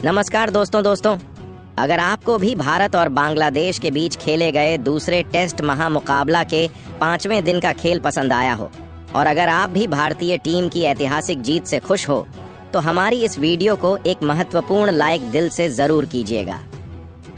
नमस्कार दोस्तों, अगर आपको भी भारत और बांग्लादेश के बीच खेले गए दूसरे टेस्ट महामुकाबला के 5वें दिन का खेल पसंद आया हो और अगर आप भी भारतीय टीम की ऐतिहासिक जीत से खुश हो तो हमारी इस वीडियो को एक महत्वपूर्ण लाइक दिल से जरूर कीजिएगा।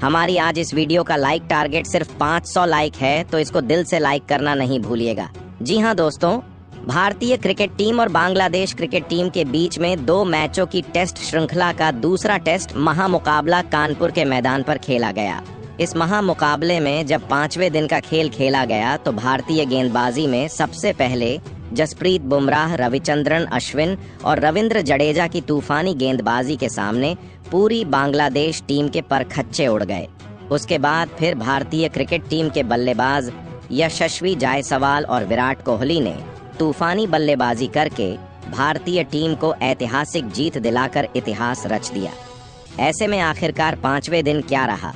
हमारी आज इस वीडियो का लाइक टारगेट सिर्फ 500 लाइक है, तो इसको दिल से लाइक करना नहीं भूलिएगा। जी हाँ दोस्तों, भारतीय क्रिकेट टीम और बांग्लादेश क्रिकेट टीम के बीच में 2 मैचों की टेस्ट श्रृंखला का दूसरा टेस्ट महामुकाबला कानपुर के मैदान पर खेला गया। इस महामुकाबले में जब 5वें दिन का खेल खेला गया तो भारतीय गेंदबाजी में सबसे पहले जसप्रीत बुमराह, रविचंद्रन अश्विन और रविंद्र जडेजा की तूफानी गेंदबाजी के सामने पूरी बांग्लादेश टीम के परखच्चे उड़ गए। उसके बाद फिर भारतीय क्रिकेट टीम के बल्लेबाज यशस्वी जायसवाल और विराट कोहली ने तूफानी बल्लेबाजी करके भारतीय टीम को ऐतिहासिक जीत दिलाकर इतिहास रच दिया। ऐसे में आखिरकार 5वें दिन क्या रहा?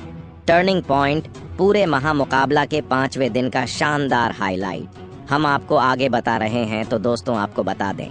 टर्निंग पॉइंट, पूरे महामुकाबला के 5वें दिन का शानदार हाईलाइट हम आपको आगे बता रहे हैं। तो दोस्तों, आपको बता दें,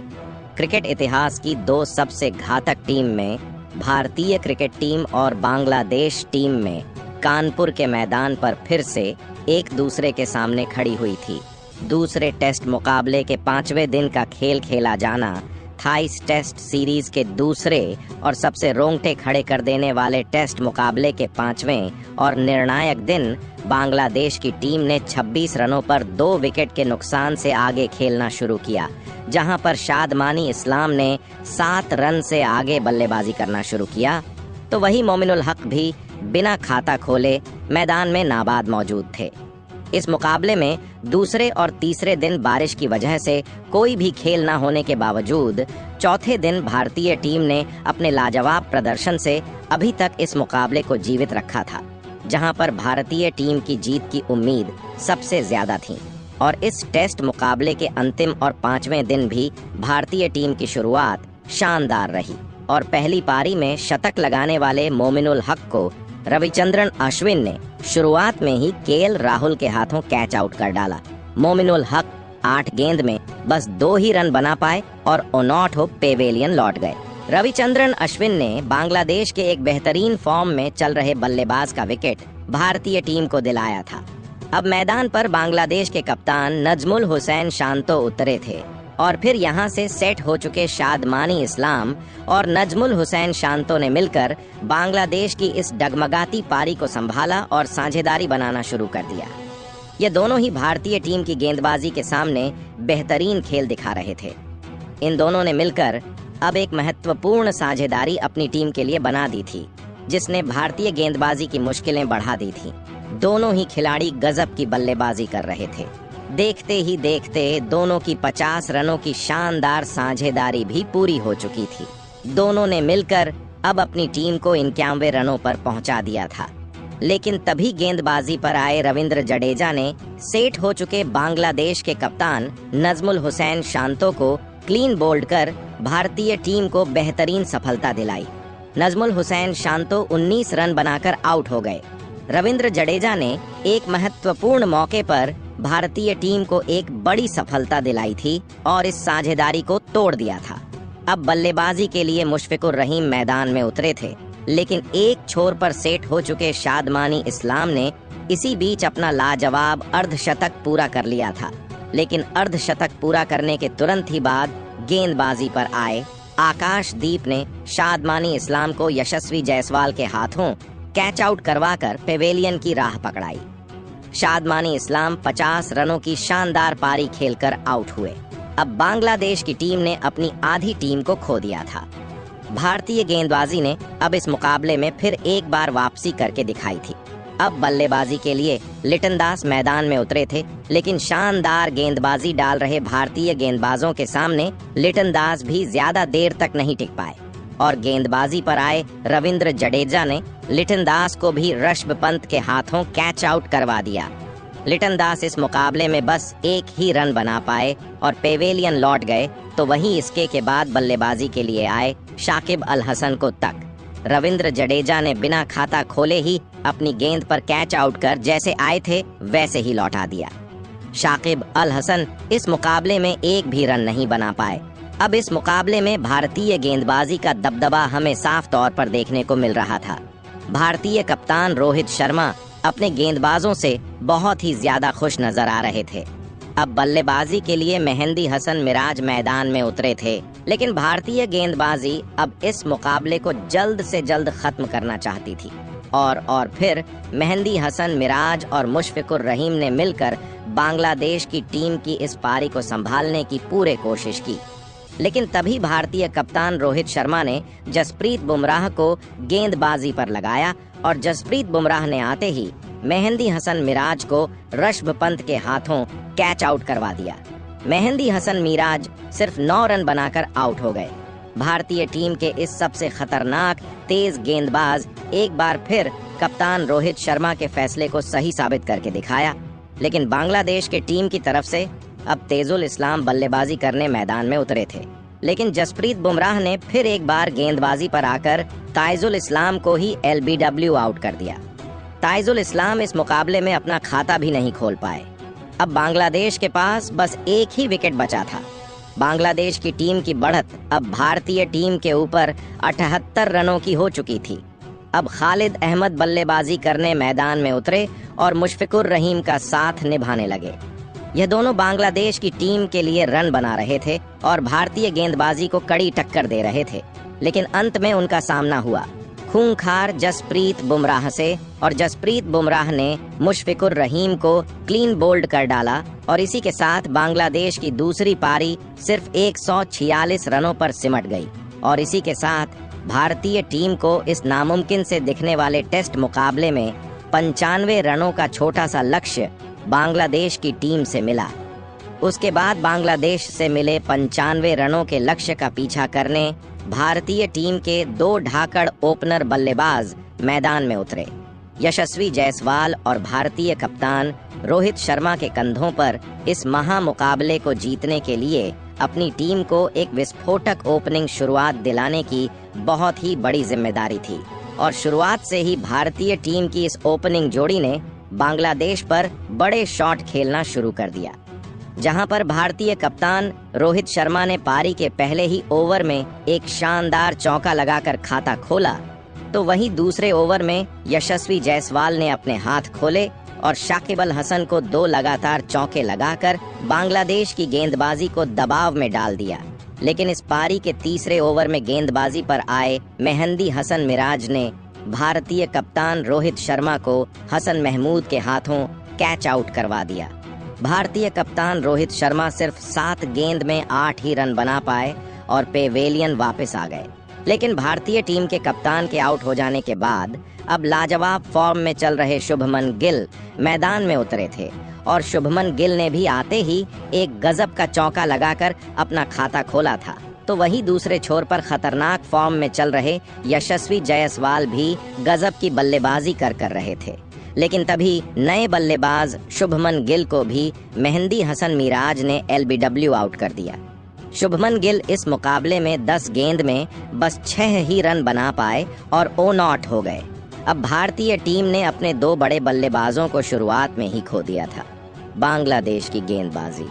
क्रिकेट इतिहास की 2 सबसे घातक टीम में भारतीय क्रिकेट टीम और बांग्लादेश टीम में कानपुर के मैदान पर फिर से एक दूसरे के सामने खड़ी हुई थी। दूसरे टेस्ट मुकाबले के 5वें दिन का खेल खेला जाना था इस टेस्ट सीरीज के दूसरे और सबसे रोंगटे खड़े कर देने वाले टेस्ट मुकाबले के 5वें और निर्णायक दिन। बांग्लादेश की टीम ने 26 रनों पर 2 विकेट के नुकसान से आगे खेलना शुरू किया, जहां पर शादमानी इस्लाम ने 7 रन से आगे बल्लेबाजी करना शुरू किया, तो वही मोमिनुल हक भी बिना खाता खोले मैदान में नाबाद मौजूद थे। इस मुकाबले में दूसरे और तीसरे दिन बारिश की वजह से कोई भी खेल न होने के बावजूद चौथे दिन भारतीय टीम ने अपने लाजवाब प्रदर्शन से अभी तक इस मुकाबले को जीवित रखा था, जहां पर भारतीय टीम की जीत की उम्मीद सबसे ज्यादा थी। और इस टेस्ट मुकाबले के अंतिम और 5वें दिन भी भारतीय टीम की शुरुआत शानदार रही और पहली पारी में शतक लगाने वाले मोमिनुल हक को रविचंद्रन अश्विन ने शुरुआत में ही केएल राहुल के हाथों कैच आउट कर डाला। मोमिनुल हक 8 गेंद में बस 2 ही रन बना पाए और ओनॉट हो पेवेलियन लौट गए। रविचंद्रन अश्विन ने बांग्लादेश के एक बेहतरीन फॉर्म में चल रहे बल्लेबाज का विकेट भारतीय टीम को दिलाया था। अब मैदान पर बांग्लादेश के कप्तान नजमुल हुसैन शांतो उतरे थे और फिर यहां से सेट हो चुके शादमानी इस्लाम और नजमुल हुसैन शांतो ने मिलकर बांग्लादेश की इस डगमगाती पारी को संभाला और साझेदारी बनाना शुरू कर दिया। ये दोनों ही भारतीय टीम की गेंदबाजी के सामने बेहतरीन खेल दिखा रहे थे। इन दोनों ने मिलकर अब एक महत्वपूर्ण साझेदारी अपनी टीम के लिए बना दी थी, जिसने भारतीय गेंदबाजी की मुश्किलें बढ़ा दी थी। दोनों ही खिलाड़ी गजब की बल्लेबाजी कर रहे थे। देखते ही देखते दोनों की 50 रनों की शानदार साझेदारी भी पूरी हो चुकी थी। दोनों ने मिलकर अब अपनी टीम को 91 रनों पर पहुंचा दिया था। लेकिन तभी गेंदबाजी पर आए रविंद्र जडेजा ने सेट हो चुके बांग्लादेश के कप्तान नजमुल हुसैन शांतो को क्लीन बोल्ड कर भारतीय टीम को बेहतरीन सफलता दिलाई। नजमुल हुसैन शांतो 19 रन बनाकर आउट हो गए। रविंद्र जडेजा ने एक महत्वपूर्ण मौके पर भारतीय टीम को एक बड़ी सफलता दिलाई थी और इस साझेदारी को तोड़ दिया था। अब बल्लेबाजी के लिए मुशफिकुर रहीम मैदान में उतरे थे, लेकिन एक छोर पर सेट हो चुके शादमानी इस्लाम ने इसी बीच अपना लाजवाब अर्धशतक पूरा कर लिया था। लेकिन अर्धशतक पूरा करने के तुरंत ही बाद गेंदबाजी पर आए आकाशदीप ने शादमानी इस्लाम को यशस्वी जायसवाल के हाथों कैच आउट करवाकर पेवेलियन की राह पकड़ाई। शादमानी इस्लाम 50 रनों की शानदार पारी खेलकर आउट हुए। अब बांग्लादेश की टीम ने अपनी आधी टीम को खो दिया था। भारतीय गेंदबाजी ने अब इस मुकाबले में फिर एक बार वापसी करके दिखाई थी। अब बल्लेबाजी के लिए लिटन दास मैदान में उतरे थे, लेकिन शानदार गेंदबाजी डाल रहे भारतीय गेंदबाजों के सामने लिटन दास भी ज्यादा देर तक नहीं टिक पाए और गेंदबाजी पर आए रविंद्र जडेजा ने लिटन दास को भी ऋषभ पंत के हाथों कैच आउट करवा दिया। लिटन दास इस मुकाबले में बस 1 ही रन बना पाए और पेवेलियन लौट गए, तो वहीं इसके के बाद बल्लेबाजी के लिए आए शाकिब अल हसन को तक रविंद्र जडेजा ने बिना खाता खोले ही अपनी गेंद पर कैच आउट कर जैसे आए थे वैसे ही लौटा दिया। शाकिब अल हसन इस मुकाबले में 1 भी रन नहीं बना पाए। अब इस मुकाबले में भारतीय गेंदबाजी का दबदबा हमें साफ तौर पर देखने को मिल रहा था। भारतीय कप्तान रोहित शर्मा अपने गेंदबाजों से बहुत ही ज्यादा खुश नजर आ रहे थे। अब बल्लेबाजी के लिए मेहंदी हसन मिराज मैदान में उतरे थे, लेकिन भारतीय गेंदबाजी अब इस मुकाबले को जल्द से जल्द खत्म करना चाहती थी और फिर मेहंदी हसन मिराज और मुशफिकुर रहीम ने मिलकर बांग्लादेश की टीम की इस पारी को संभालने की पूरे कोशिश की। लेकिन तभी भारतीय कप्तान रोहित शर्मा ने जसप्रीत बुमराह को गेंदबाजी पर लगाया और जसप्रीत बुमराह ने आते ही मेहंदी हसन मिराज को ऋषभ पंत के हाथों कैच आउट करवा दिया। मेहंदी हसन मिराज सिर्फ 9 रन बनाकर आउट हो गए। भारतीय टीम के इस सबसे खतरनाक तेज गेंदबाज एक बार फिर कप्तान रोहित शर्मा के फैसले को सही साबित करके दिखाया। लेकिन बांग्लादेश के टीम की तरफ से अब तेजुल इस्लाम बल्लेबाजी करने मैदान में उतरे थे, लेकिन जसप्रीत बुमराह ने फिर एक बार गेंदबाजी पर आकर ताइजुल इस्लाम को ही LBW आउट कर दिया। ताइजुल इस्लाम इस मुकाबले में अपना खाता भी नहीं खोल पाए। अब बांग्लादेश के पास बस एक ही विकेट बचा था। बांग्लादेश की टीम की बढ़त अब भारतीय टीम के ऊपर 78 रनों की हो चुकी थी। अब खालिद अहमद बल्लेबाजी करने मैदान में उतरे और मुशफिकुर रहीम का साथ निभाने लगे। यह दोनों बांग्लादेश की टीम के लिए रन बना रहे थे और भारतीय गेंदबाजी को कड़ी टक्कर दे रहे थे, लेकिन अंत में उनका सामना हुआ खूंखार जसप्रीत बुमराह से और जसप्रीत बुमराह ने मुशफिकुर रहीम को क्लीन बोल्ड कर डाला और इसी के साथ बांग्लादेश की दूसरी पारी सिर्फ 146 रनों पर सिमट गई और इसी के साथ भारतीय टीम को इस नामुमकिन से दिखने वाले टेस्ट मुकाबले में 95 रनों का छोटा सा लक्ष्य बांग्लादेश की टीम से मिला। उसके बाद बांग्लादेश से मिले 95 रनों के लक्ष्य का पीछा करने भारतीय टीम के 2 ढाकड़ ओपनर बल्लेबाज मैदान में उतरे। यशस्वी जायसवाल और भारतीय कप्तान रोहित शर्मा के कंधों पर इस महामुकाबले को जीतने के लिए अपनी टीम को एक विस्फोटक ओपनिंग शुरुआत दिलाने की बहुत ही बड़ी जिम्मेदारी थी और शुरुआत से ही भारतीय टीम की इस ओपनिंग जोड़ी ने बांग्लादेश पर बड़े शॉट खेलना शुरू कर दिया। जहां पर भारतीय कप्तान रोहित शर्मा ने पारी के पहले ही ओवर में एक शानदार चौका लगाकर खाता खोला, तो वहीं दूसरे ओवर में यशस्वी जायसवाल ने अपने हाथ खोले और शाकिब अल हसन को 2 लगातार चौके लगाकर बांग्लादेश की गेंदबाजी को दबाव में डाल दिया। लेकिन इस पारी के तीसरे ओवर में गेंदबाजी पर आए मेहंदी हसन मिराज ने भारतीय कप्तान रोहित शर्मा को हसन महमूद के हाथों कैच आउट करवा दिया। भारतीय कप्तान रोहित शर्मा सिर्फ 7 गेंद में 8 ही रन बना पाए और पेवेलियन वापस आ गए। लेकिन भारतीय टीम के कप्तान के आउट हो जाने के बाद अब लाजवाब फॉर्म में चल रहे शुभमन गिल मैदान में उतरे थे और शुभमन गिल ने भी आते ही एक गजब का चौका लगाकर अपना खाता खोला था। तो वही दूसरे छोर पर खतरनाक फॉर्म में चल रहे यशस्वी जायसवाल भी गजब की बल्लेबाजी कर रहे थे। लेकिन तभी नए बल्लेबाज शुभमन गिल को भी मेहंदी हसन मिराज ने LBW आउट कर दिया। शुभमन गिल इस मुकाबले में 10 गेंद में बस 6 ही रन बना पाए और ओ नॉट हो गए। अब भारतीय टीम ने अपने 2 बड़े बल्लेबाजों को शुरुआत में ही खो दिया था। बांग्लादेश की गेंदबाजी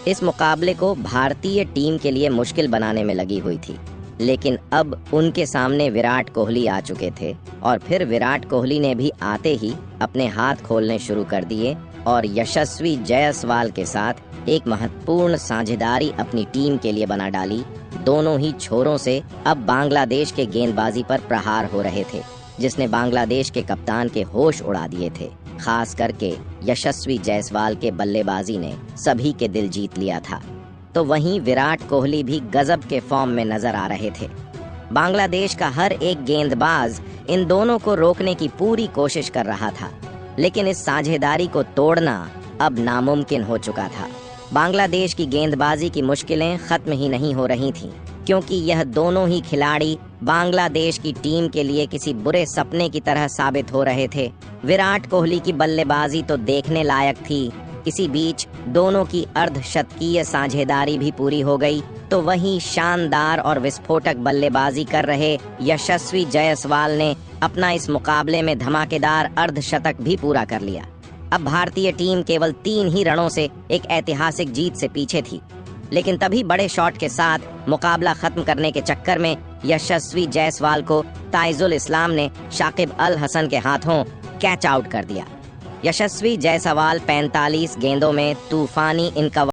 इस मुकाबले को भारतीय टीम के लिए मुश्किल बनाने में लगी हुई थी, लेकिन अब उनके सामने विराट कोहली आ चुके थे और फिर विराट कोहली ने भी आते ही अपने हाथ खोलने शुरू कर दिए और यशस्वी जायसवाल के साथ एक महत्वपूर्ण साझेदारी अपनी टीम के लिए बना डाली। दोनों ही छोरों से अब बांग्लादेश के गेंदबाजी पर प्रहार हो रहे थे, जिसने बांग्लादेश के कप्तान के होश उड़ा दिए थे। खास करके यशस्वी जायसवाल के बल्लेबाजी ने सभी के दिल जीत लिया था। तो वहीं विराट कोहली भी गजब के फॉर्म में नजर आ रहे थे। बांग्लादेश का हर एक गेंदबाज इन दोनों को रोकने की पूरी कोशिश कर रहा था, लेकिन इस साझेदारी को तोड़ना अब नामुमकिन हो चुका था। बांग्लादेश की गेंदबाजी की मुश्किलें खत्म ही नहीं हो रही थीं, क्योंकि यह दोनों ही खिलाड़ी बांग्लादेश की टीम के लिए किसी बुरे सपने की तरह साबित हो रहे थे। विराट कोहली की बल्लेबाजी तो देखने लायक थी, इसी बीच दोनों की अर्धशतकीय साझेदारी भी पूरी हो गई, तो वहीं शानदार और विस्फोटक बल्लेबाजी कर रहे यशस्वी जायसवाल ने अपना इस मुकाबले में धमाकेदार अर्धशतक भी पूरा कर लिया। अब भारतीय टीम केवल 3 ही रनों से एक ऐतिहासिक जीत से पीछे थी। लेकिन तभी बड़े शॉट के साथ मुकाबला खत्म करने के चक्कर में यशस्वी जायसवाल को ताइजुल इस्लाम ने शाकिब अल हसन के हाथों कैच आउट कर दिया। यशस्वी जायसवाल 45 गेंदों में तूफानी इनका